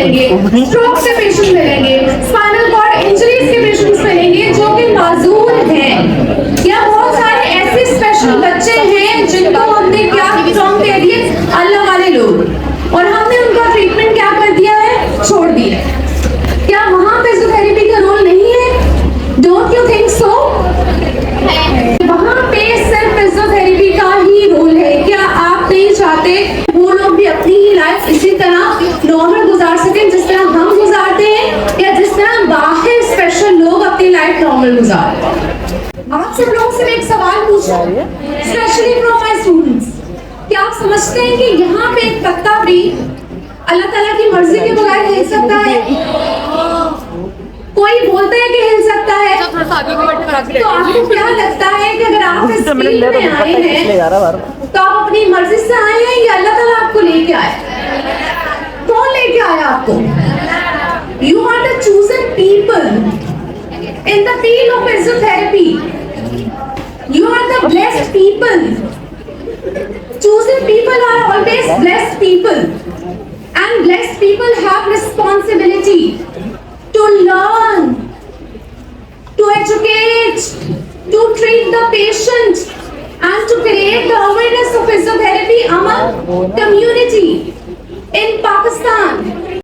मिलेंगे, स्ट्रोक के पेशेंट मिलेंगे, स्पाइनल कॉर्ड इंजरीज के पेशेंट्स मिलेंगे जो कि माजूर हैं, या बहुत सारे ऐसे स्पेशल बच्चे हैं जिनको हमने क्या टर्म दे दिए, अल्लाह वाले लोग, और हमने उनका ट्रीटमेंट क्या कर दिया है, छोड़ दिया। क्या वहां फिजियोथेरेपी का रोल नहीं है? Don't you think so? वहां पे सिर्फ फिजियोथेरेपी का ही रोल है। क्या आप नहीं चाहते वो लोग भी अपनी ही लाइफ इसी तरह नॉर्मल गुजार सकें जिस तरह हम गुजारते हैं, या जिस तरह बाहर स्पेशल लोग अपनी लाइफ नॉर्मल गुजारते हैं? आप सब लोगों से मैं एक सवाल पूछूं, स्पेशली फ्रॉम माय स्टूडेंट्स, क्या आप समझते हैं कि यहाँ पे एक पत्ता भी अल्लाह ताला की मर्जी के बगैर हिल सकता है? कोई बोलता है कि हिल सकता है, तो आपको क्या लगता है कि अगर आप इस फील्ड में आए हैं तो आप अपनी मर्जी से आए हैं या अल्लाह ताला आपको लेके आए? कौन लेके आया आपको? You are the chosen people in the field of physiotherapy. You are the blessed people. Chosen people are always blessed people, and blessed people have responsibility to learn, to educate, to treat the patient, and to create the awareness of physiotherapy among community in Pakistan.